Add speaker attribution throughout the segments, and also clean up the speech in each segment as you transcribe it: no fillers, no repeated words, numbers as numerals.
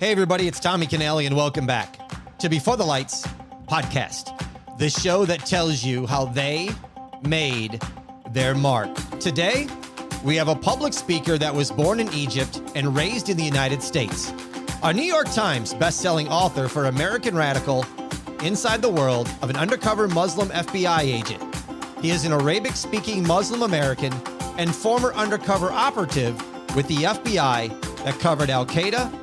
Speaker 1: Hey, everybody, it's Tommy Canale, and welcome back to Before the Lights podcast, the show that tells you how they made their mark. Today, we have a public speaker that was born in Egypt and raised in the United States, a New York Times bestselling author for American Radical, Inside the World of an Undercover Muslim FBI Agent. He is an Arabic-speaking Muslim American and former undercover operative with the FBI that covered Qaeda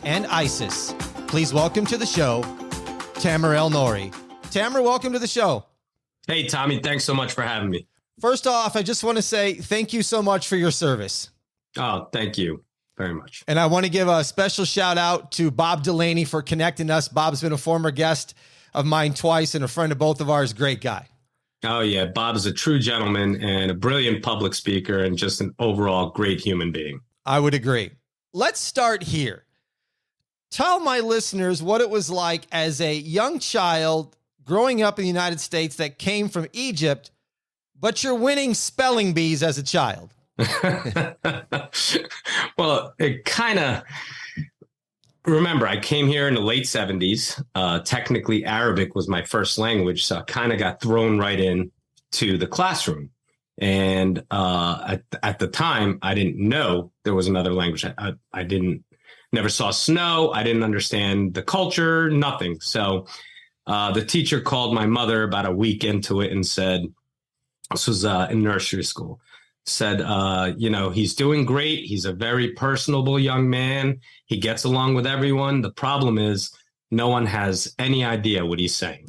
Speaker 1: and ISIS. Please welcome to the show, Tamer Elnoury. Tamer, welcome to the show.
Speaker 2: Hey, Tommy, thanks so much for having me.
Speaker 1: First off, I just want to say thank you so much for your service.
Speaker 2: Oh, thank you very much.
Speaker 1: And I want to give a special shout out to Bob Delaney for connecting us. Bob's been a former guest of mine twice and a friend of both of ours. Great guy.
Speaker 2: Oh, yeah. Bob is a true gentleman and a brilliant public speaker and just an overall great human being.
Speaker 1: I would agree. Let's start here. Tell my listeners what it was like as a young child growing up in the United States that came from Egypt, but you're winning spelling bees as a child.
Speaker 2: Well, it kind of... Remember, I came here in the late 70s. Technically, Arabic was my first language, so I kind of got thrown right in to the classroom. And at the time, I didn't know there was another language. I never saw snow. I didn't understand the culture, nothing. So the teacher called my mother about a week into it and said, this was in nursery school, said, he's doing great. He's a very personable young man. He gets along with everyone. The problem is no one has any idea what he's saying.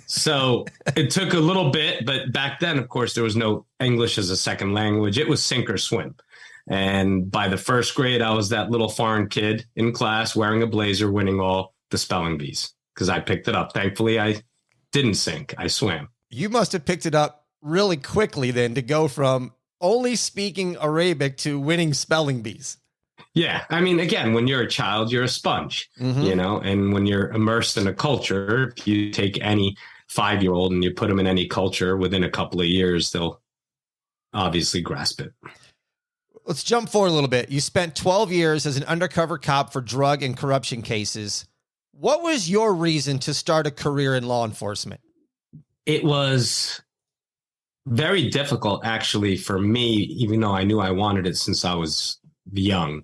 Speaker 2: So it took a little bit, but back then, of course, there was no English as a second language. It was sink or swim. And by the first grade, I was that little foreign kid in class wearing a blazer, winning all the spelling bees because I picked it up. Thankfully, I didn't sink. I swam.
Speaker 1: You must have picked it up really quickly then to go from only speaking Arabic to winning spelling bees.
Speaker 2: Yeah. I mean, again, when you're a child, you're a sponge, and when you're immersed in a culture, if you take any 5-year-old and you put them in any culture within a couple of years, they'll obviously grasp it.
Speaker 1: Let's jump forward a little bit. You spent 12 years as an undercover cop for drug and corruption cases. What was your reason to start a career in law enforcement?
Speaker 2: It was very difficult, actually, for me, even though I knew I wanted it since I was young.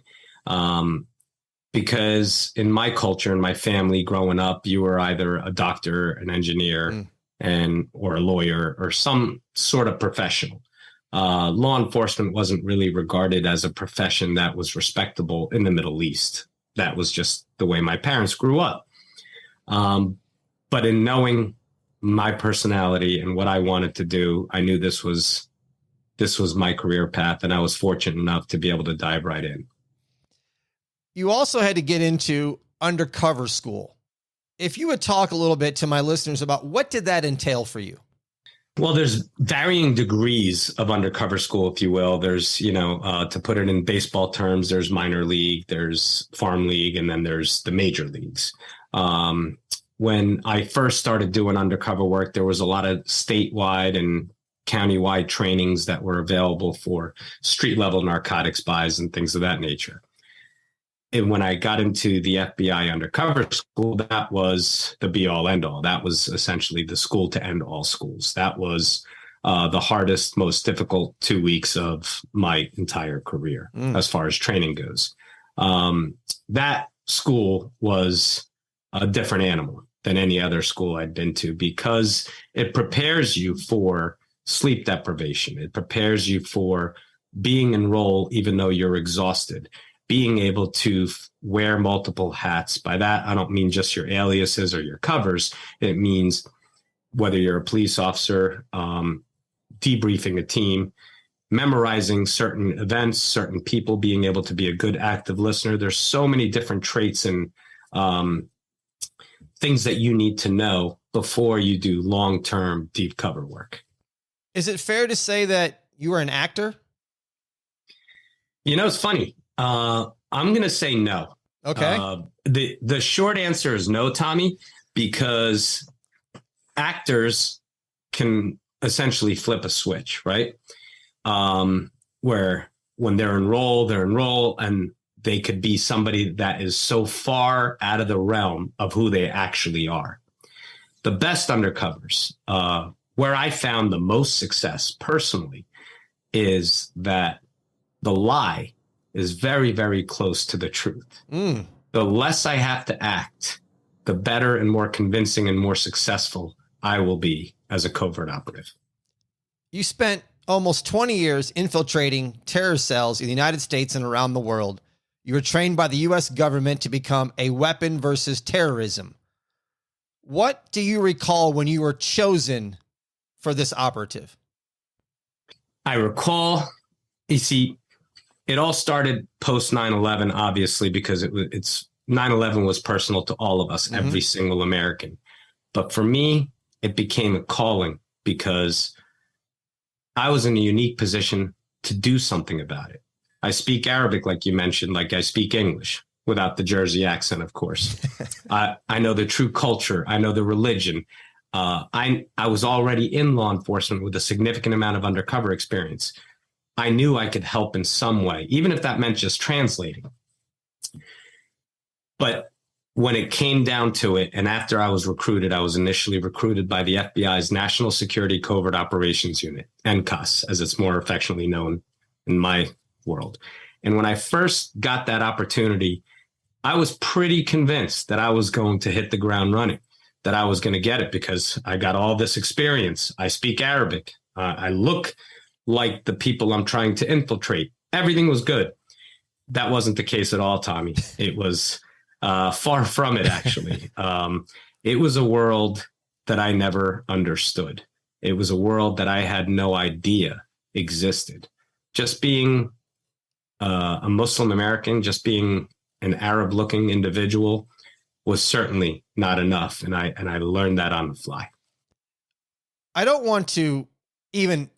Speaker 2: Because in my culture, in my family growing up, you were either a doctor, an engineer, or a lawyer, or some sort of professional. Law enforcement wasn't really regarded as a profession that was respectable in the Middle East. That was just the way my parents grew up. But in knowing my personality and what I wanted to do, I knew this was my career path, and I was fortunate enough to be able to dive right in.
Speaker 1: You also had to get into undercover school. If you would talk a little bit to my listeners about what did that entail for you?
Speaker 2: Well, there's varying degrees of undercover school, if you will. There's, to put it in baseball terms, there's minor league, there's farm league, and then there's the major leagues. When I first started doing undercover work, there was a lot of statewide and countywide trainings that were available for street level narcotics buys and things of that nature. And when I got into the FBI undercover school, that was the be all end all. That was essentially the school to end all schools. That was the hardest, most difficult 2 weeks of my entire career as far as training goes. That school was a different animal than any other school I'd been to because it prepares you for sleep deprivation. It prepares you for being enrolled even though you're exhausted. Being able to wear multiple hats. By that, I don't mean just your aliases or your covers. It means whether you're a police officer, debriefing a team, memorizing certain events, certain people, being able to be a good active listener. There's so many different traits and things that you need to know before you do long-term deep cover work.
Speaker 1: Is it fair to say that you were an actor?
Speaker 2: It's funny. I'm going to say no.
Speaker 1: Okay.
Speaker 2: The short answer is no, Tommy, because actors can essentially flip a switch, right? Where when they're in role, and they could be somebody that is so far out of the realm of who they actually are. The best undercovers, where I found the most success personally, is that the lie is very, very close to the truth. The less I have to act, the better and more convincing and more successful I will be as a covert operative.
Speaker 1: You spent almost 20 years infiltrating terror cells in the United States and around the world. You were trained by the U.S. government to become a weapon versus terrorism. What do you recall when you were chosen for this operative?
Speaker 2: I recall, you see, it all started post 9/11, obviously, because it's 9/11 was personal to all of us, every single American. But for me, it became a calling because I was in a unique position to do something about it. I speak Arabic, like you mentioned, like I speak English, without the Jersey accent, of course. I know the true culture. I know the religion. I was already in law enforcement with a significant amount of undercover experience. I knew I could help in some way, even if that meant just translating. But when it came down to it, and after I was recruited, I was initially recruited by the FBI's National Security Covert Operations Unit, NCOS, as it's more affectionately known in my world. And when I first got that opportunity, I was pretty convinced that I was going to hit the ground running, that I was going to get it because I got all this experience. I speak Arabic. I look like the people I'm trying to infiltrate. Everything was good. That wasn't the case at all, Tommy. It was far from it, actually. It was a world that I never understood. It was a world that I had no idea existed. Just being a Muslim American, just being an Arab-looking individual was certainly not enough, and I learned that on the fly.
Speaker 1: I don't want to even,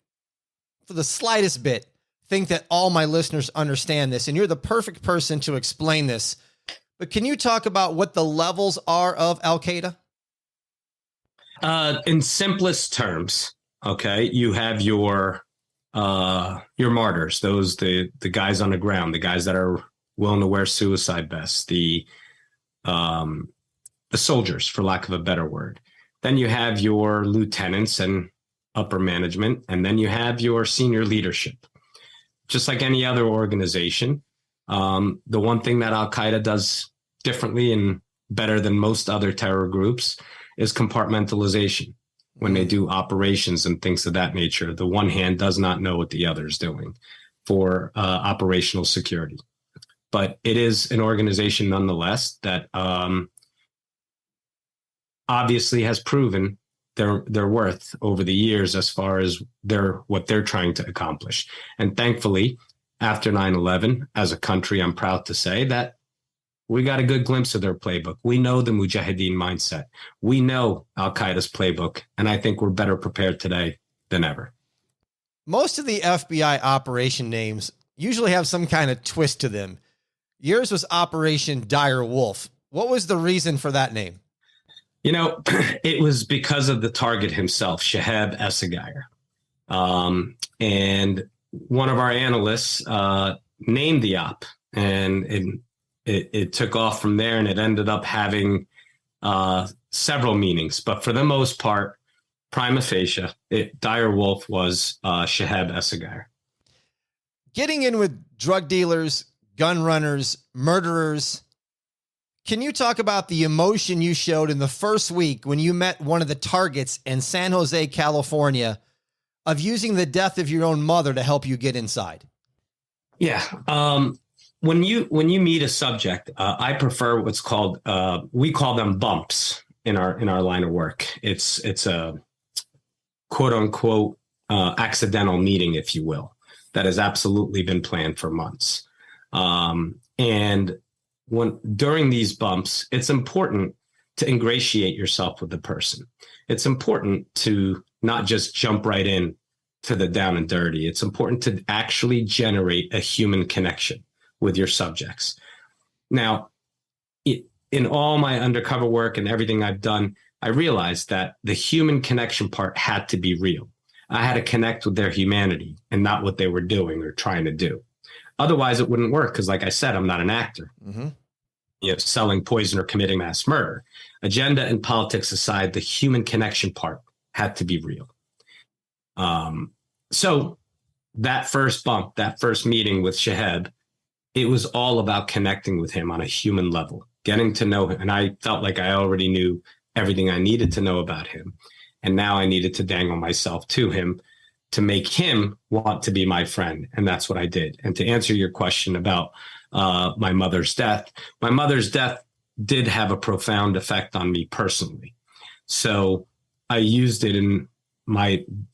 Speaker 1: for the slightest bit, think that all my listeners understand this, and you're the perfect person to explain this. But can you talk about what the levels are of Al-Qaeda?
Speaker 2: In simplest terms, okay, you have your martyrs, those the guys on the ground, the guys that are willing to wear suicide vests, the soldiers, for lack of a better word. Then you have your lieutenants and upper management, and then you have your senior leadership. Just like any other organization, the one thing that Al-Qaeda does differently and better than most other terror groups is compartmentalization. When they do operations and things of that nature, the one hand does not know what the other is doing for operational security. But it is an organization nonetheless that obviously has proven their worth over the years as far as what they're trying to accomplish. And thankfully, after 9/11, as a country, I'm proud to say that we got a good glimpse of their playbook. We know the Mujahideen mindset. We know Al-Qaeda's playbook, and I think we're better prepared today than ever.
Speaker 1: Most of the FBI operation names usually have some kind of twist to them. Yours was Operation Dire Wolf. What was the reason for that name?
Speaker 2: You know, it was because of the target himself, Shahab Essegair. And one of our analysts named the op, and it took off from there, and it ended up having several meanings. But for the most part, prima facie, Dire Wolf was Shahab Essegair.
Speaker 1: Getting in with drug dealers, gun runners, murderers. Can you talk about the emotion you showed in the first week when you met one of the targets in San Jose, California, of using the death of your own mother to help you get inside?
Speaker 2: Yeah. When you meet a subject, I prefer what's called, we call them bumps in our line of work. It's a quote unquote accidental meeting, if you will, that has absolutely been planned for months. And during these bumps, it's important to ingratiate yourself with the person. It's important to not just jump right in to the down and dirty. It's important to actually generate a human connection with your subjects. Now, in all my undercover work and everything I've done, I realized that the human connection part had to be real. I had to connect with their humanity and not what they were doing or trying to do. Otherwise, it wouldn't work because, like I said, I'm not an actor.
Speaker 1: Mm-hmm.
Speaker 2: Selling poison or committing mass murder. Agenda and politics aside, the human connection part had to be real. So that first bump, that first meeting with Shaheb, it was all about connecting with him on a human level, getting to know him. And I felt like I already knew everything I needed to know about him. And now I needed to dangle myself to him to make him want to be my friend. And that's what I did. And to answer your question about my mother's death did have a profound effect on me personally. So I used it in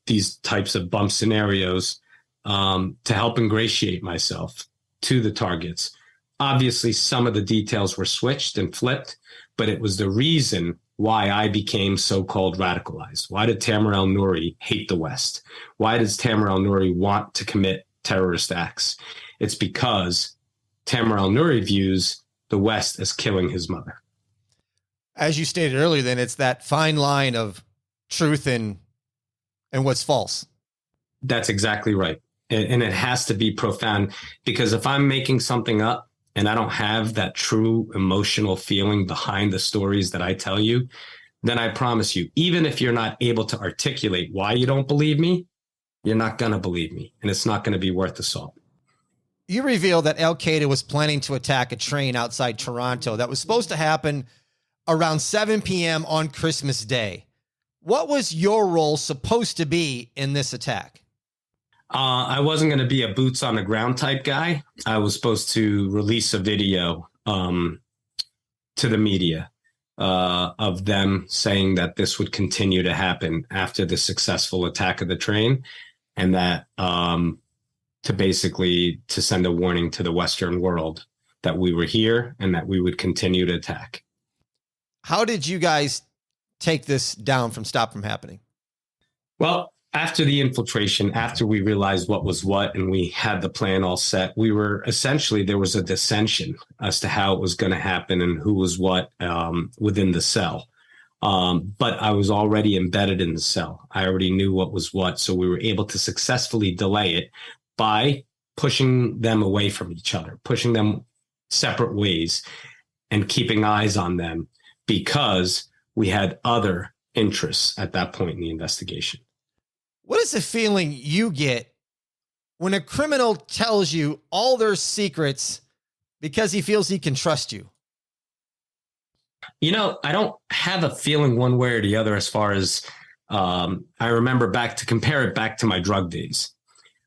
Speaker 2: these types of bump scenarios to help ingratiate myself to the targets. Obviously, some of the details were switched and flipped, but it was the reason why I became so-called radicalized. Why did Tamer Elnoury hate the West? Why does Tamer Elnoury want to commit terrorist acts? It's because Tamer Elnoury views the West as killing his mother.
Speaker 1: As you stated earlier, then it's that fine line of truth and what's false.
Speaker 2: That's exactly right. And it has to be profound, because if I'm making something up and I don't have that true emotional feeling behind the stories that I tell you, then I promise you, even if you're not able to articulate why you don't believe me, you're not going to believe me, and it's not going to be worth the salt.
Speaker 1: You revealed that Al-Qaeda was planning to attack a train outside Toronto that was supposed to happen around 7 p.m. on Christmas Day. What was your role supposed to be in this attack?
Speaker 2: I wasn't going to be a boots on the ground type guy. I was supposed to release a video to the media of them saying that this would continue to happen after the successful attack of the train, and that to send a warning to the Western world that we were here and that we would continue to attack.
Speaker 1: How did you guys take this down stop from happening?
Speaker 2: Well, after the infiltration, after we realized what was what and we had the plan all set, there was a dissension as to how it was going to happen and who was what within the cell. But I was already embedded in the cell. I already knew what was what. So we were able to successfully delay it by pushing them away from each other, pushing them separate ways and keeping eyes on them, because we had other interests at that point in the investigation.
Speaker 1: What is the feeling you get when a criminal tells you all their secrets because he feels he can trust you?
Speaker 2: I don't have a feeling one way or the other as far as I remember to compare it back to my drug days.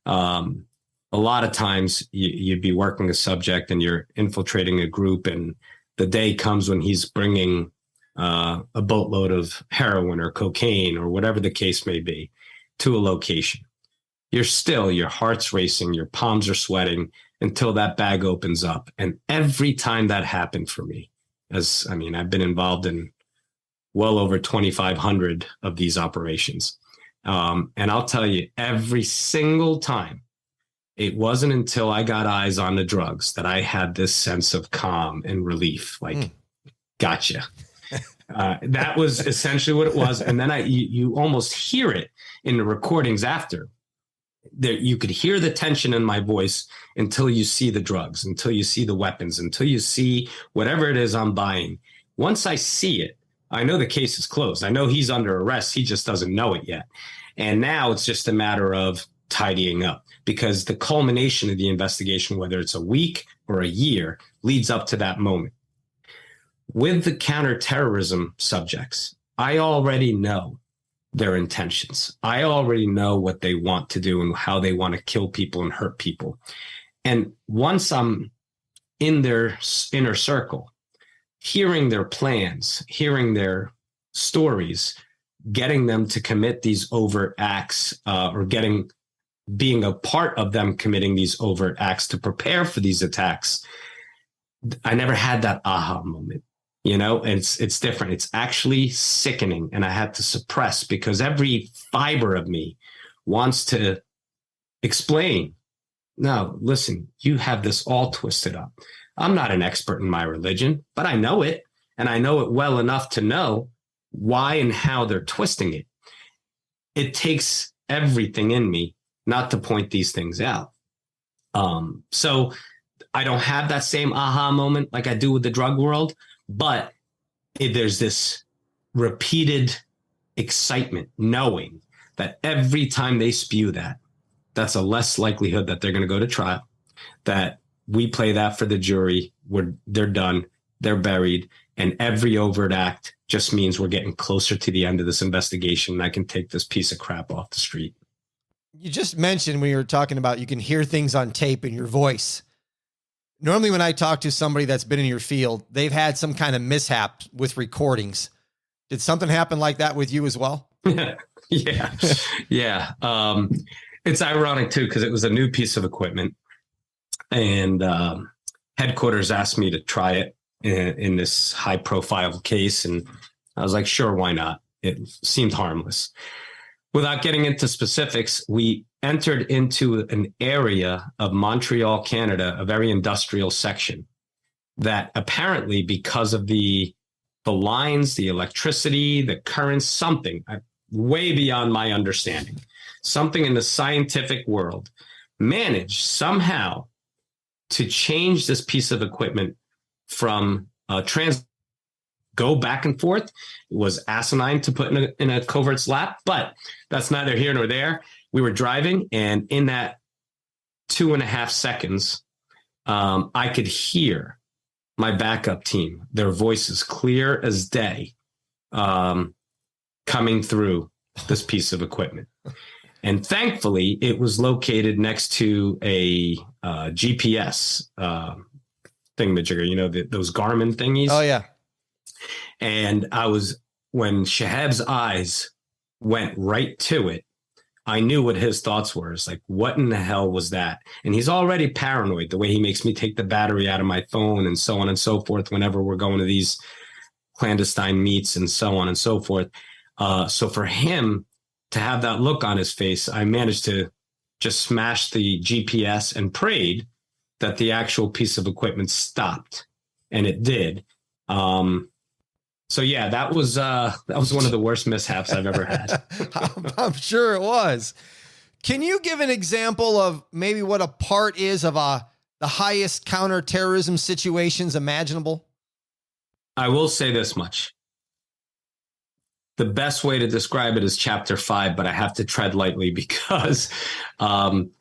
Speaker 2: A lot of times you'd be working a subject and you're infiltrating a group, and the day comes when he's bringing a boatload of heroin or cocaine or whatever the case may be to a location. Your heart's racing, your palms are sweating until that bag opens up. And every time that happened for me, I've been involved in well over 2,500 of these operations. And I'll tell you, every single time, it wasn't until I got eyes on the drugs that I had this sense of calm and relief. Gotcha. That was essentially what it was. And then you almost hear it in the recordings after. You could hear the tension in my voice until you see the drugs, until you see the weapons, until you see whatever it is I'm buying. Once I see it, I know the case is closed. I know he's under arrest. He just doesn't know it yet. And now it's just a matter of tidying up, because the culmination of the investigation, whether it's a week or a year, leads up to that moment. With the counterterrorism subjects, I already know their intentions. I already know what they want to do and how they want to kill people and hurt people. And once I'm in their inner circle, hearing their plans, hearing their stories, getting them to commit these overt acts, or being a part of them committing these overt acts to prepare for these attacks, I never had that aha moment. It's different. It's actually sickening. And I had to suppress, because every fiber of me wants to explain. No, listen, you have this all twisted up. I'm not an expert in my religion, but I know it. And I know it well enough to know why and how they're twisting it. It takes everything in me not to point these things out. So I don't have that same aha moment like I do with the drug world, but there's this repeated excitement knowing that every time they spew that, that's a less likelihood that they're going to go to trial, that we play that for the jury, they're done, they're buried, and every overt act just means we're getting closer to the end of this investigation and I can take this piece of crap off the street.
Speaker 1: You just mentioned when you were talking about you can hear things on tape in your voice. Normally when I talk to somebody that's been in your field, they've had some kind of mishap with recordings. Did something happen like that with you as well?
Speaker 2: Yeah. It's ironic too, because it was a new piece of equipment and headquarters asked me to try it in this high profile case. And I was like, sure, why not? It seemed harmless. Without getting into specifics, we entered into an area of Montreal, Canada, a very industrial section that apparently because of the lines, the electricity, the currents, something way beyond my understanding, something in the scientific world managed somehow to change this piece of equipment from go back and forth. It was asinine to put in a covert's lap, but that's neither here nor there. We were driving, and in that 2.5 seconds, I could hear my backup team, their voices clear as day, coming through this piece of equipment. And thankfully, it was located next to a GPS thingamajigger, those Garmin thingies.
Speaker 1: Oh, yeah.
Speaker 2: And when Shahab's eyes went right to it, I knew what his thoughts were. It's like, what in the hell was that? And he's already paranoid, the way he makes me take the battery out of my phone and so on and so forth whenever we're going to these clandestine meets and so on and so forth. So for him to have that look on his face, I managed to just smash the GPS and prayed that the actual piece of equipment stopped. And it did. So yeah, that was one of the worst mishaps I've ever had.
Speaker 1: I'm sure it was. Can you give an example of maybe what a part is of the highest counterterrorism situations imaginable?
Speaker 2: I will say this much. The best way to describe it is chapter 5, but I have to tread lightly because I'm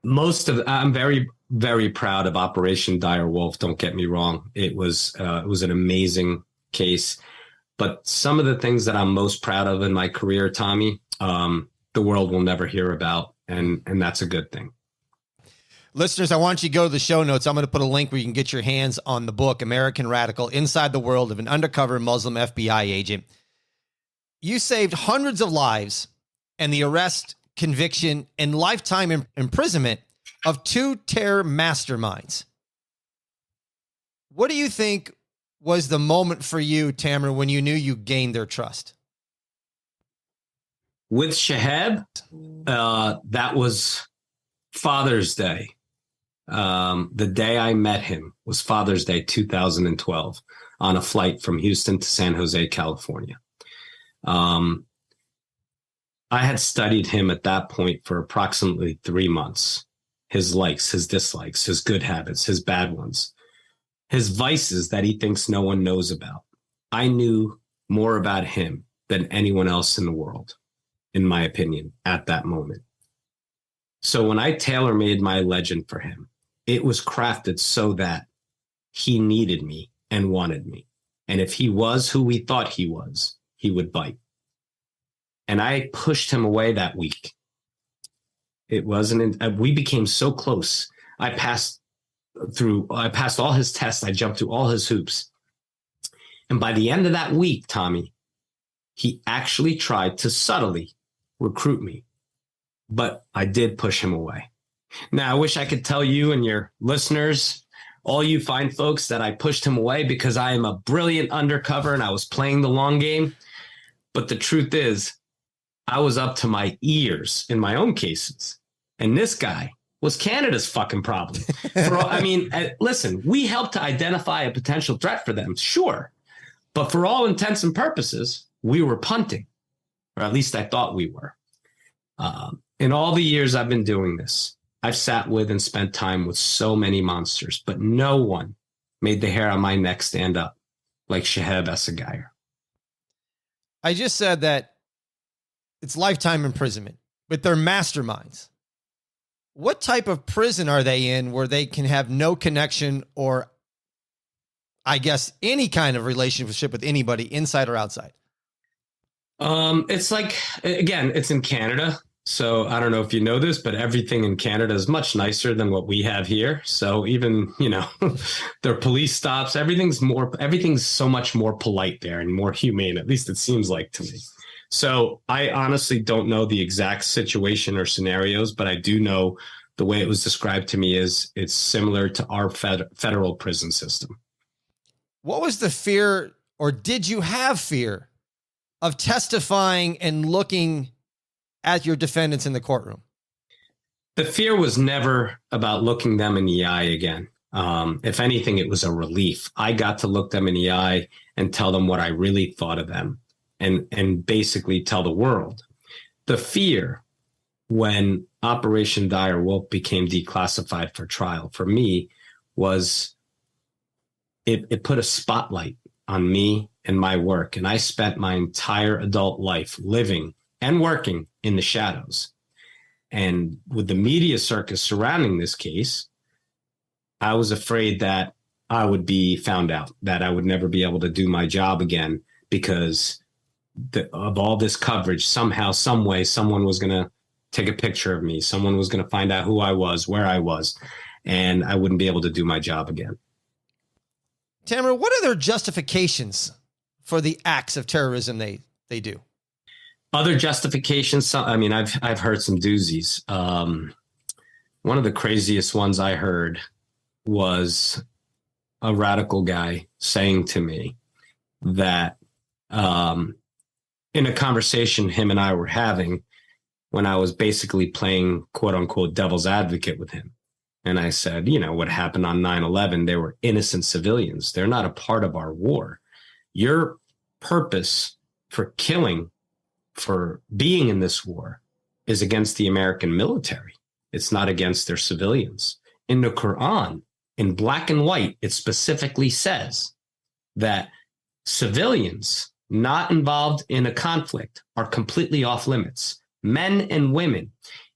Speaker 2: very, very proud of Operation Dire Wolf. Don't get me wrong. It was an amazing case, but some of the things that I'm most proud of in my career, Tommy, the world will never hear about. And that's a good thing.
Speaker 1: Listeners, I want you to go to the show notes. I'm going to put a link where you can get your hands on the book, American Radical, Inside the World of an Undercover Muslim FBI Agent. You saved hundreds of lives and the arrest, conviction, and lifetime imprisonment of 2 terror masterminds. What do you think was the moment for you, Tamer, when you knew you gained their trust?
Speaker 2: With Shahab, that was Father's Day. The day I met him was Father's Day 2012 on a flight from Houston to San Jose, California. I had studied him at that point for approximately 3 months. His likes, his dislikes, his good habits, his bad ones, his vices that he thinks no one knows about. I knew more about him than anyone else in the world, in my opinion, at that moment. So when I tailor-made my legend for him, it was crafted so that he needed me and wanted me. And if he was who we thought he was, he would bite. And I pushed him away that week. We became so close. I passed all his tests. I jumped through all his hoops. And by the end of that week, Tommy, he actually tried to subtly recruit me, but I did push him away. Now, I wish I could tell you and your listeners, all you fine folks, that I pushed him away because I am a brilliant undercover and I was playing the long game. But the truth is, I was up to my ears in my own cases. And this guy was Canada's fucking problem. Listen, we helped to identify a potential threat for them, sure. But for all intents and purposes, we were punting, or at least I thought we were. In all the years I've been doing this, I've sat with and spent time with so many monsters, but no one made the hair on my neck stand up like Shahab Essegayer.
Speaker 1: I just said that it's lifetime imprisonment, but they're masterminds. What type of prison are they in where they can have no connection or, I guess, any kind of relationship with anybody inside or outside?
Speaker 2: It's like, again, it's in Canada. So I don't know if you know this, but everything in Canada is much nicer than what we have here. So even, their police stops, everything's so much more polite there and more humane. At least it seems like to me. So I honestly don't know the exact situation or scenarios, but I do know the way it was described to me is it's similar to our federal prison system.
Speaker 1: What was the fear, or did you have fear of testifying and looking at your defendants in the courtroom?
Speaker 2: The fear was never about looking them in the eye again. If anything, it was a relief. I got to look them in the eye and tell them what I really thought of them and basically tell the world. The fear when Operation Dire Wolf became declassified for trial for me was it put a spotlight on me and my work. And I spent my entire adult life living and working in the shadows. And with the media circus surrounding this case, I was afraid that I would be found out, that I would never be able to do my job again because of all this coverage. Somehow, some way, someone was going to take a picture of me. Someone was going to find out who I was, where I was, and I wouldn't be able to do my job again.
Speaker 1: Tamer, what are their justifications for the acts of terrorism they do?
Speaker 2: Other justifications, I mean, I've heard some doozies. One of the craziest ones I heard was a radical guy saying to me that in a conversation him and I were having when I was basically playing quote unquote devil's advocate with him. And I said, what happened on 9/11, they were innocent civilians. They're not a part of our war. Your purpose for killing, for being in this war is against the American military. It's not against their civilians. In the Quran, in black and white, it specifically says that civilians not involved in a conflict are completely off limits. Men and women,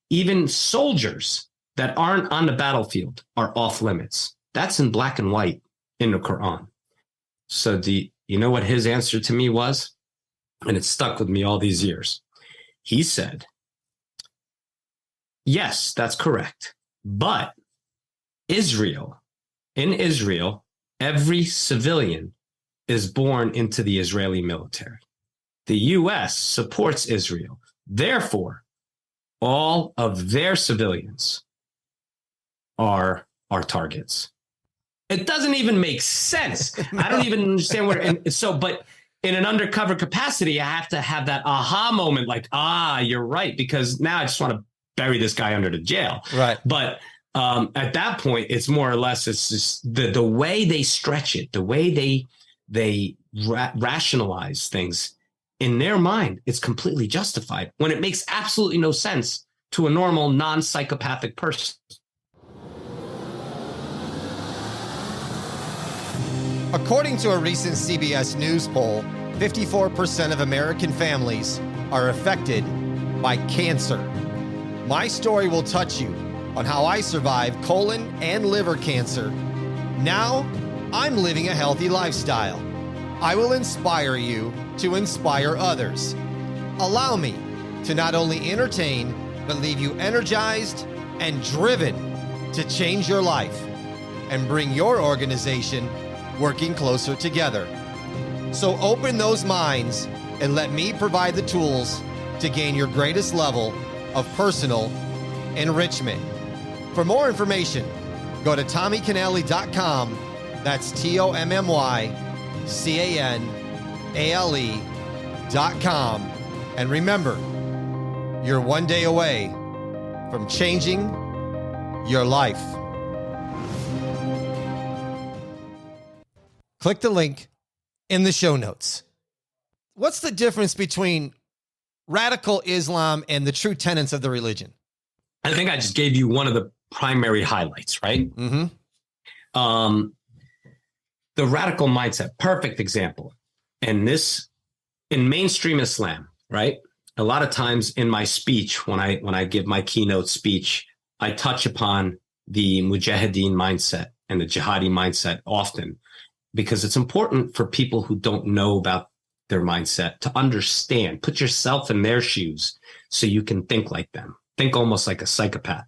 Speaker 2: even soldiers that aren't on the battlefield are off limits. That's in black and white in the Quran. So you know what his answer to me was? And it stuck with me all these years. He said, yes, that's correct. But in Israel, every civilian is born into the Israeli military. The U.S. supports Israel. Therefore, all of their civilians are our targets. It doesn't even make sense. I don't even understand but in an undercover capacity, I have to have that aha moment like, you're right, because now I just want to bury this guy under the jail.
Speaker 1: Right.
Speaker 2: But at that point, it's more or less, it's just the way they stretch it, the way they rationalize things in their mind, it's completely justified when it makes absolutely no sense to a normal non-psychopathic person.
Speaker 1: According to a recent CBS News poll, 54% of American families are affected by cancer. My story will touch you on how I survived colon and liver cancer. Now, I'm living a healthy lifestyle. I will inspire you to inspire others. Allow me to not only entertain, but leave you energized and driven to change your life and bring your organization working closer together. So open those minds and let me provide the tools to gain your greatest level of personal enrichment. For more information, go to TommyCanale.com. That's TommyCanale.com. And remember, you're one day away from changing your life. Click the link in the show notes. What's the difference between radical Islam and the true tenets of the religion?
Speaker 2: I think I just gave you one of the primary highlights, right?
Speaker 1: Mm-hmm.
Speaker 2: The radical mindset, perfect example. And this in mainstream Islam, right? A lot of times in my speech, when I give my keynote speech, I touch upon the mujahideen mindset and the jihadi mindset often, because it's important for people who don't know about their mindset to understand, put yourself in their shoes so you can think like them, think almost like a psychopath.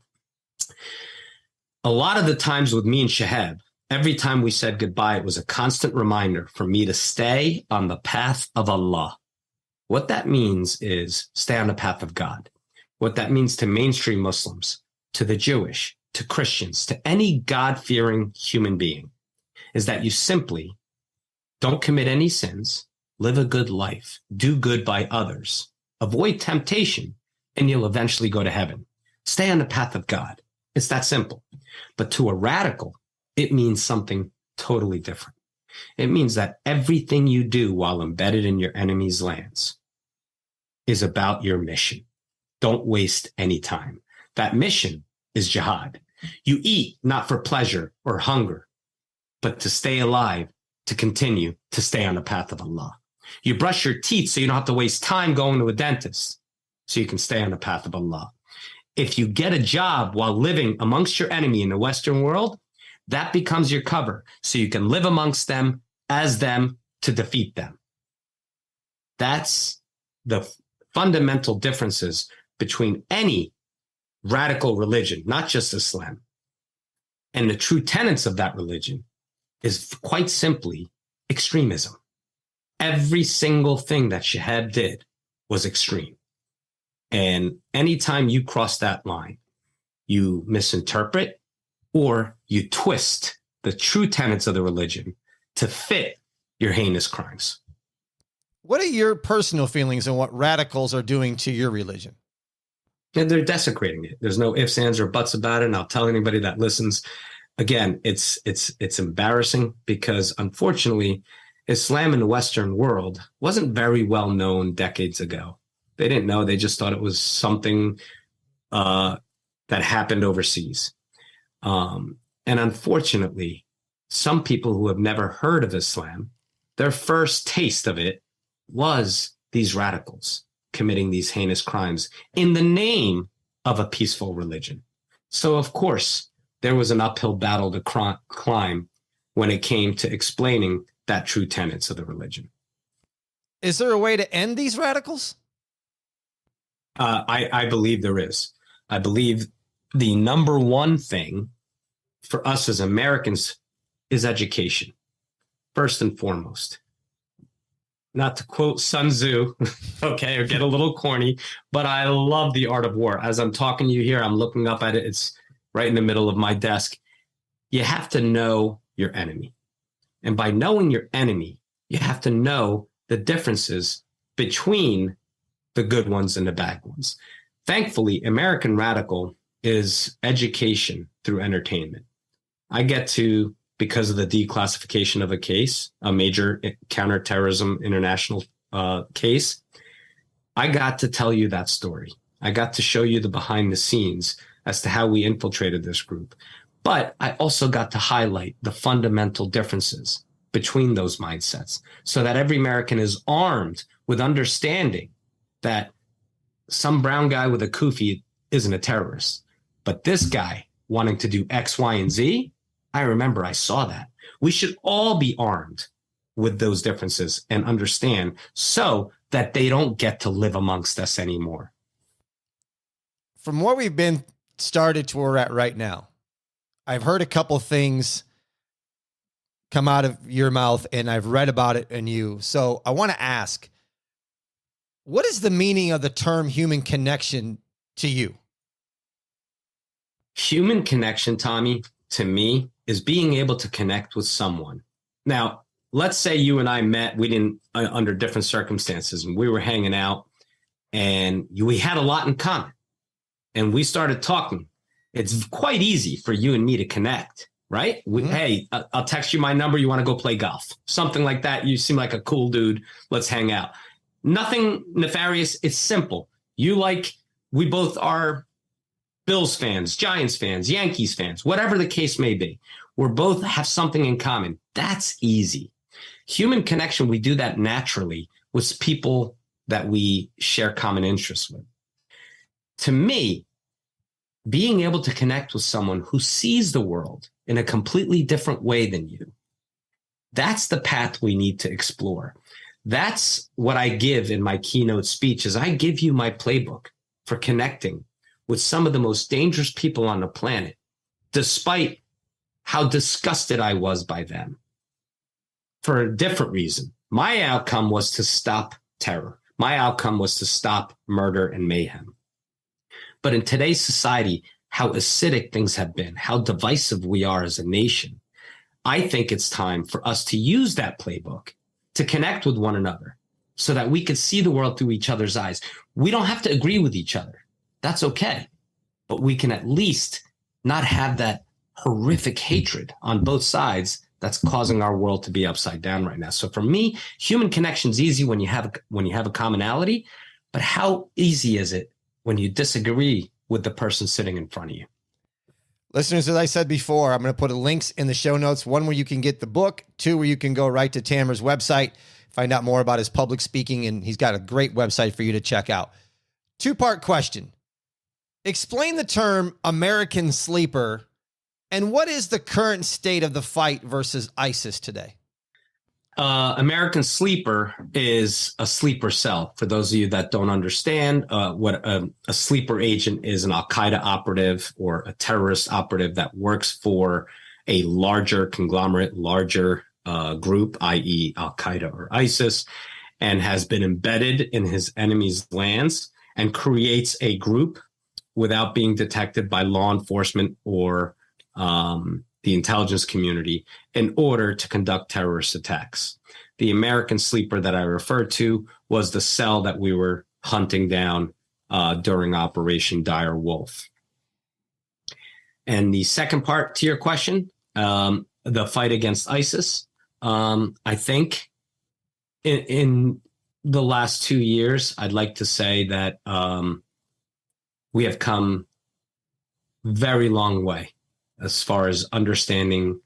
Speaker 2: A lot of the times with me and Shahab, every time we said goodbye, it was a constant reminder for me to stay on the path of Allah. What that means is stay on the path of God. What that means to mainstream Muslims, to the Jewish, to Christians, to any God-fearing human being, is that you simply don't commit any sins, live a good life, do good by others, avoid temptation, and you'll eventually go to heaven. Stay on the path of God. It's that simple. But to a radical, it means something totally different. It means that everything you do while embedded in your enemy's lands is about your mission. Don't waste any time. That mission is jihad. You eat not for pleasure or hunger, but to stay alive, to continue to stay on the path of Allah. You brush your teeth so you don't have to waste time going to a dentist, so you can stay on the path of Allah. If you get a job while living amongst your enemy in the Western world, that becomes your cover, so you can live amongst them as them to defeat them. That's the fundamental differences between any radical religion, not just Islam. And the true tenets of that religion is quite simply extremism. Every single thing that Shahab did was extreme. And anytime you cross that line, you misinterpret or you twist the true tenets of the religion to fit your heinous crimes.
Speaker 1: What are your personal feelings on what radicals are doing to your religion?
Speaker 2: And they're desecrating it. There's no ifs, ands, or buts about it. And I'll tell anybody that listens, again, it's embarrassing because unfortunately, Islam in the Western world wasn't very well known decades ago. They didn't know. They just thought it was something that happened overseas. And unfortunately, some people who have never heard of Islam, their first taste of it was these radicals committing these heinous crimes in the name of a peaceful religion. So, of course, there was an uphill battle to climb when it came to explaining that true tenets of the religion.
Speaker 1: Is there a way to end these radicals?
Speaker 2: I believe there is. I believe the number one thing for us as Americans is education, first and foremost. Not to quote Sun Tzu, okay, or get a little corny, but I love The Art of War. As I'm talking to you here, I'm looking up at it. It's right in the middle of my desk. You have to know your enemy. And by knowing your enemy, you have to know the differences between the good ones and the bad ones. Thankfully, American Radical is education through entertainment. I get to, because of the declassification of a case, a major counterterrorism international case, I got to tell you that story. I got to show you the behind the scenes as to how we infiltrated this group. But I also got to highlight the fundamental differences between those mindsets so that every American is armed with understanding that some brown guy with a kufi isn't a terrorist. But this guy wanting to do X, Y, and Z, I remember I saw that. We should all be armed with those differences and understand so that they don't get to live amongst us anymore.
Speaker 1: From where we've been started to where we're at right now, I've heard a couple things come out of your mouth and I've read about it in you. So I want to ask, what is the meaning of the term human connection to you?
Speaker 2: Human connection, Tommy, to me, is being able to connect with someone. Now, let's say you and I met, we didn't, under different circumstances, and we were hanging out and we had a lot in common and we started talking. It's quite easy for you and me to connect, right? Hey, I'll text you my number. You want to go play golf? Something like that. You seem like a cool dude. Let's hang out. Nothing nefarious. It's simple. We both are Bills fans, Giants fans, Yankees fans, whatever the case may be. We both have something in common. That's easy. Human connection, we do that naturally with people that we share common interests with. To me, being able to connect with someone who sees the world in a completely different way than you, that's the path we need to explore. That's what I give in my keynote speech is I give you my playbook for connecting with some of the most dangerous people on the planet, despite how disgusted I was by them for a different reason. My outcome was to stop terror. My outcome was to stop murder and mayhem. But in today's society, how acidic things have been, how divisive we are as a nation, I think it's time for us to use that playbook to connect with one another so that we could see the world through each other's eyes. We don't have to agree with each other. That's okay. But we can at least not have that horrific hatred on both sides that's causing our world to be upside down right now. So for me, human connection is easy when you have a commonality, but how easy is it when you disagree with the person sitting in front of you?
Speaker 1: Listeners, as I said before, I'm going to put links in the show notes. One, where you can get the book. Two, where you can go right to Tamer's website, find out more about his public speaking, and he's got a great website for you to check out. Two-part question. Explain the term American sleeper, and what is the current state of the fight versus ISIS today?
Speaker 2: American sleeper is a sleeper cell. For those of you that don't understand, what a sleeper agent is, an Al-Qaeda operative or a terrorist operative that works for a larger conglomerate, larger group, i.e. Al-Qaeda or ISIS, and has been embedded in his enemy's lands and creates a group without being detected by law enforcement or the intelligence community in order to conduct terrorist attacks. The American sleeper that I referred to was the cell that we were hunting down during Operation Dire Wolf. And the second part to your question, the fight against ISIS, I think in the last 2 years, I'd like to say that we have come very long way as far as understanding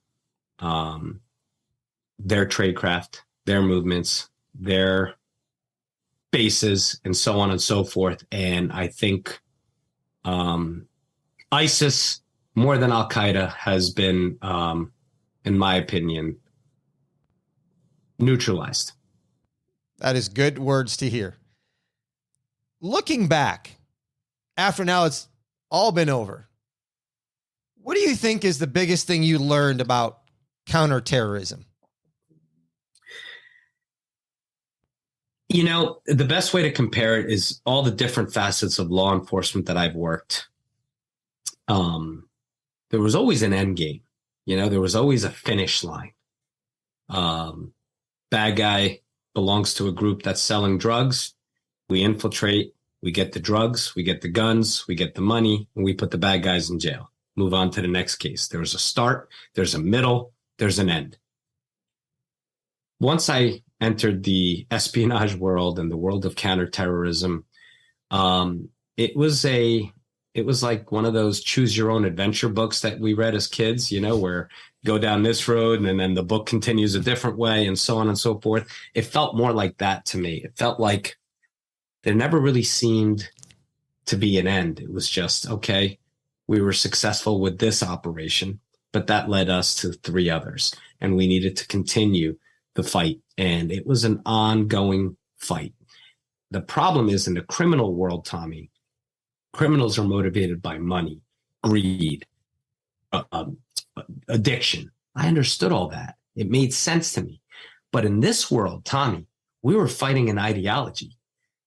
Speaker 2: their tradecraft, their movements, their bases, and so on and so forth. And I think ISIS, more than Al-Qaeda, has been, in my opinion, neutralized.
Speaker 1: That is good words to hear. Looking back, after now it's all been over, what do you think is the biggest thing you learned about counterterrorism?
Speaker 2: You know, the best way to compare it is all the different facets of law enforcement that I've worked. There was always an end game. You know, there was always a finish line. Bad guy belongs to a group that's selling drugs. We infiltrate, we get the drugs, we get the guns, we get the money, and we put the bad guys in jail. Move on to the next case. There's a start, there's a middle, there's an end. Once I entered the espionage world and the world of counterterrorism, it was like one of those choose your own adventure books that we read as kids, you know, where go down this road and then the book continues a different way and so on and so forth. It felt more like that to me. It felt like there never really seemed to be an end. It was just, okay, we were successful with this operation, but that led us to 3 others, and we needed to continue the fight. And it was an ongoing fight. The problem is in the criminal world, Tommy, criminals are motivated by money, greed, addiction. I understood all that. It made sense to me. But in this world, Tommy, we were fighting an ideology.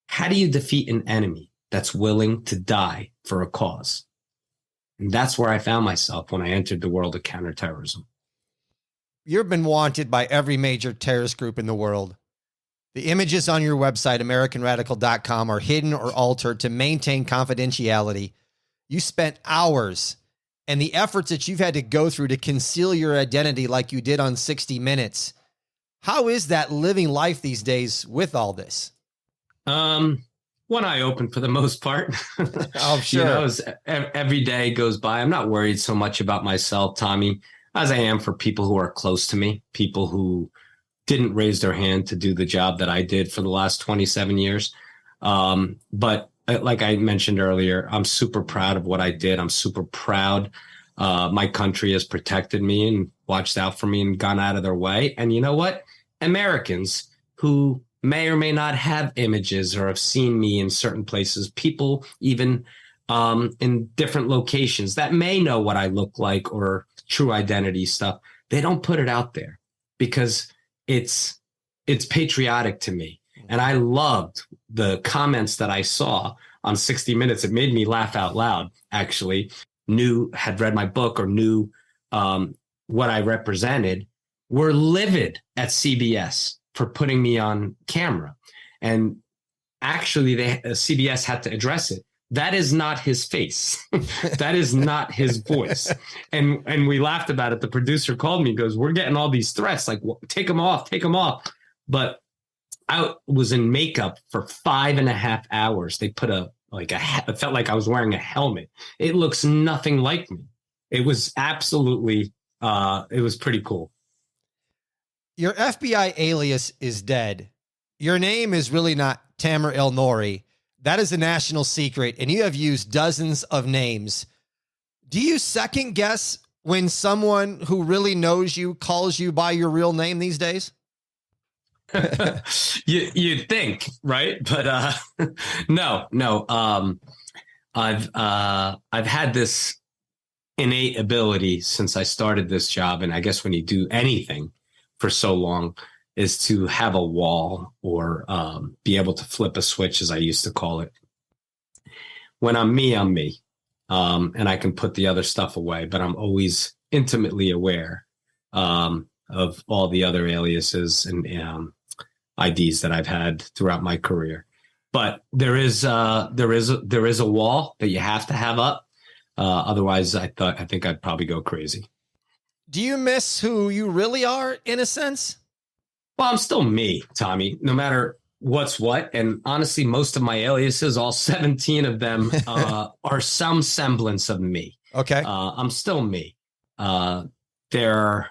Speaker 2: How do you defeat an enemy that's willing to die for a cause? And that's where I found myself when I entered the world of counterterrorism.
Speaker 1: You've been wanted by every major terrorist group in the world. The images on your website, AmericanRadical.com, are hidden or altered to maintain confidentiality. You spent hours, and the efforts that you've had to go through to conceal your identity like you did on 60 Minutes. How is that living life these days with all this?
Speaker 2: Well, one eye open for the most part.
Speaker 1: Oh, sure.
Speaker 2: As every day goes by, I'm not worried so much about myself, Tommy, as I am for people who are close to me, people who didn't raise their hand to do the job that I did for the last 27 years. But like I mentioned earlier, I'm super proud of what I did. I'm super proud. My country has protected me and watched out for me and gone out of their way. And you know what? Americans who may or may not have images or have seen me in certain places, people even in different locations that may know what I look like or true identity stuff, they don't put it out there because it's patriotic to me. And I loved the comments that I saw on 60 Minutes. It made me laugh out loud, actually. Had read my book or knew what I represented, were livid at CBS for putting me on camera. And actually, CBS had to address it. That is not his face. That is not his voice. And we laughed about it. The producer called me and goes, we're getting all these threats, like, take them off, take them off. But I was in makeup for 5.5 hours. They put it felt like I was wearing a helmet. It looks nothing like me. It was absolutely, it was pretty cool.
Speaker 1: Your FBI alias is dead. Your name is really not Tamer Elnoury. That is a national secret, and you have used dozens of names. Do you second guess when someone who really knows you calls you by your real name these days?
Speaker 2: You'd think, right? But no. I've had this innate ability since I started this job, and I guess when you do anything for so long, is to have a wall or be able to flip a switch, as I used to call it. When I'm me, I'm me, and I can put the other stuff away. But I'm always intimately aware of all the other aliases and IDs that I've had throughout my career. But there is a wall that you have to have up. Otherwise, I think I'd probably go crazy.
Speaker 1: Do you miss who you really are in a sense?
Speaker 2: Well, I'm still me, Tommy, no matter what's what. And honestly, most of my aliases, all 17 of them, are some semblance of me.
Speaker 1: Okay.
Speaker 2: I'm still me. There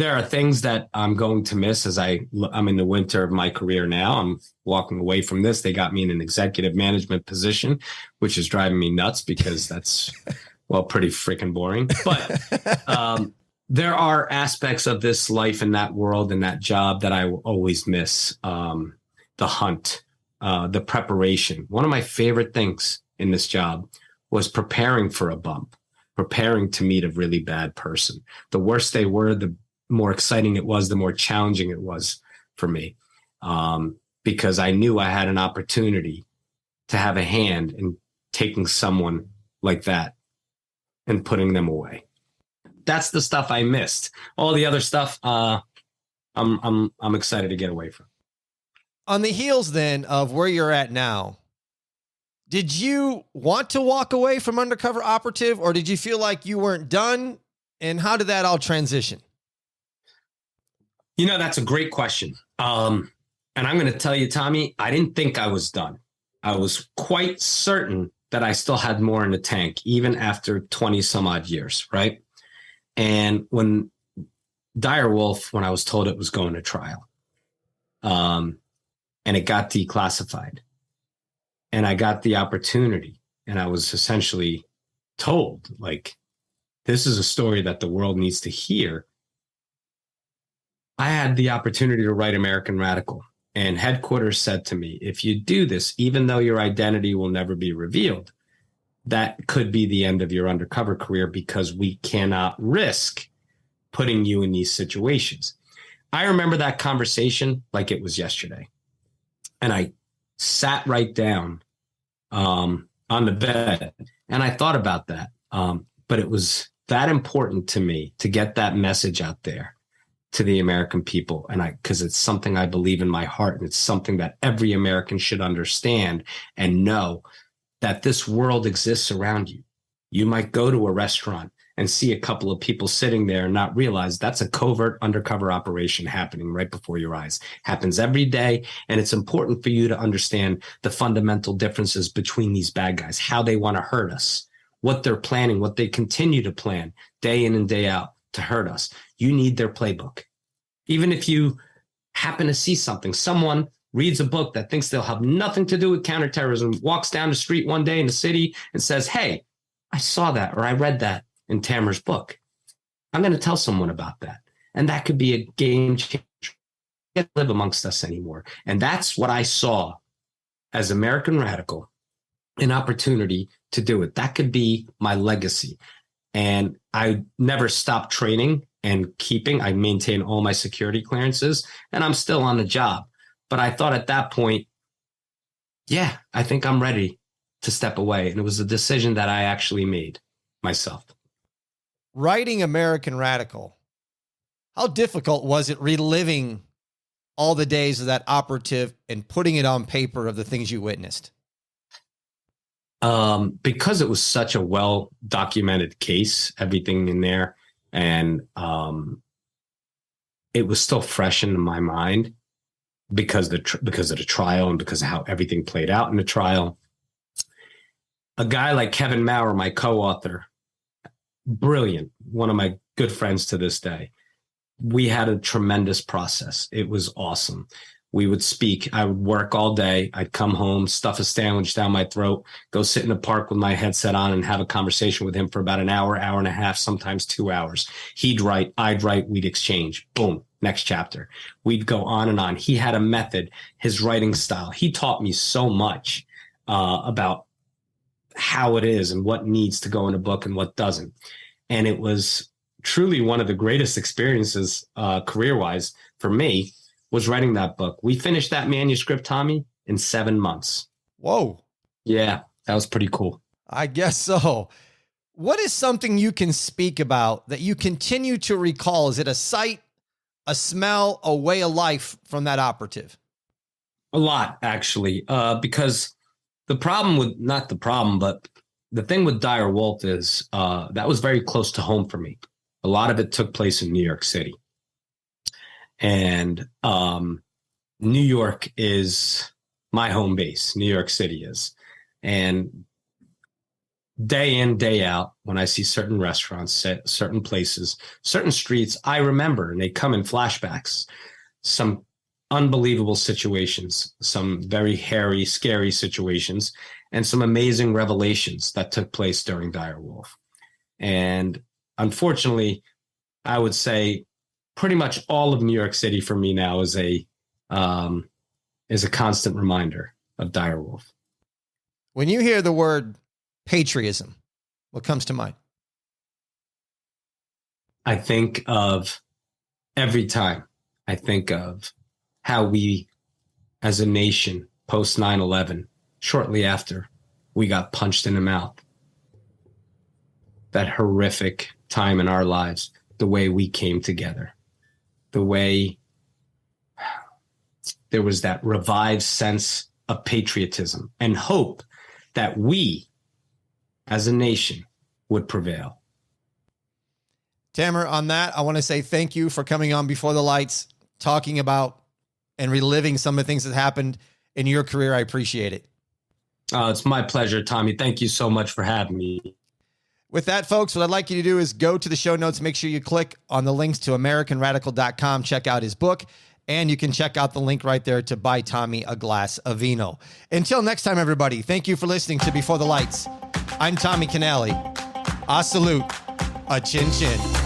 Speaker 2: are things that I'm going to miss as I'm in the winter of my career now. I'm walking away from this. They got me in an executive management position, which is driving me nuts because that's, well, pretty freaking boring. But there are aspects of this life and that world and that job that I will always miss. The hunt, the preparation. One of my favorite things in this job was preparing for a bump, preparing to meet a really bad person. The worse they were, the more exciting it was, the more challenging it was for me, because I knew I had an opportunity to have a hand in taking someone like that and putting them away. That's the stuff I missed. All the other stuff, I'm excited to get away from.
Speaker 1: On the heels then of where you're at now, did you want to walk away from Undercover Operative, or did you feel like you weren't done? And how did that all transition?
Speaker 2: That's a great question. And I'm going to tell you, Tommy, I didn't think I was done. I was quite certain that I still had more in the tank, even after 20 some odd years, right? And when Direwolf, when I was told it was going to trial, and it got declassified, and I got the opportunity, and I was essentially told, like, this is a story that the world needs to hear. I had the opportunity to write American Radical, and headquarters said to me, if you do this, even though your identity will never be revealed, that could be the end of your undercover career because we cannot risk putting you in these situations. I remember that conversation like it was yesterday. And I sat right down on the bed and I thought about that. But it was that important to me to get that message out there to the American people. And because it's something I believe in my heart, and it's something that every American should understand and know, that this world exists around you. You might go to a restaurant and see a couple of people sitting there and not realize that's a covert undercover operation happening right before your eyes. Happens every day. And it's important for you to understand the fundamental differences between these bad guys, how they want to hurt us, what they're planning, what they continue to plan day in and day out to hurt us. You need their playbook. Even if you happen to see something, someone reads a book that thinks they'll have nothing to do with counterterrorism, walks down the street one day in the city and says, hey, I saw that, or I read that in Tamer's book. I'm going to tell someone about that. And that could be a game changer. Can't live amongst us anymore. And that's what I saw as American Radical, an opportunity to do it. That could be my legacy. And I never stopped training and keeping. I maintain all my security clearances, and I'm still on the job. But I thought at that point, yeah, I think I'm ready to step away. And it was a decision that I actually made myself.
Speaker 1: Writing American Radical, how difficult was it reliving all the days of that operative and putting it on paper of the things you witnessed?
Speaker 2: Because it was such a well-documented case, everything in there, and it was still fresh in my mind because of the trial and because of how everything played out in the trial. A guy like Kevin Maurer, my co-author, brilliant, one of my good friends to this day. We had a tremendous process. It was awesome. We would speak. I would work all day. I'd come home, stuff a sandwich down my throat, go sit in the park with my headset on and have a conversation with him for about an hour, hour and a half, sometimes 2 hours. He'd write, I'd write, we'd exchange. Boom, next chapter. We'd go on and on. He had a method, his writing style. He taught me so much about how it is and what needs to go in a book and what doesn't. And it was truly one of the greatest experiences career-wise for me was writing that book. We finished that manuscript, Tommy, in 7 months.
Speaker 1: Whoa.
Speaker 2: Yeah, that was pretty cool.
Speaker 1: I guess so. What is something you can speak about that you continue to recall? Is it a sight, a smell, a way of life from that operative?
Speaker 2: A lot, actually, because the thing with Dire Wolf is that was very close to home for me. A lot of it took place in New York City. And New York is my home base. New York City is. And day in, day out, when I see certain restaurants, certain places, certain streets, I remember, and they come in flashbacks, some unbelievable situations, some very hairy, scary situations, and some amazing revelations that took place during Dire Wolf. And unfortunately, I would say pretty much all of New York City for me now is a constant reminder of Dire Wolf.
Speaker 1: When you hear the word patriotism, what comes to mind?
Speaker 2: I think of every time. I think of how we, as a nation, post 9/11, shortly after we got punched in the mouth, that horrific time in our lives, the way we came together, the way there was that revived sense of patriotism and hope that we, as a nation, would prevail.
Speaker 1: Tamer, on that, I want to say thank you for coming on Before the Lights, talking about and reliving some of the things that happened in your career. I appreciate it.
Speaker 2: It's my pleasure, Tommy. Thank you so much for having me.
Speaker 1: With that, folks, what I'd like you to do is go to the show notes. Make sure you click on the links to AmericanRadical.com. Check out his book, and you can check out the link right there to buy Tommy a glass of vino. Until next time, everybody, thank you for listening to Before the Lights. I'm Tommy Canale. A salute. A chin chin.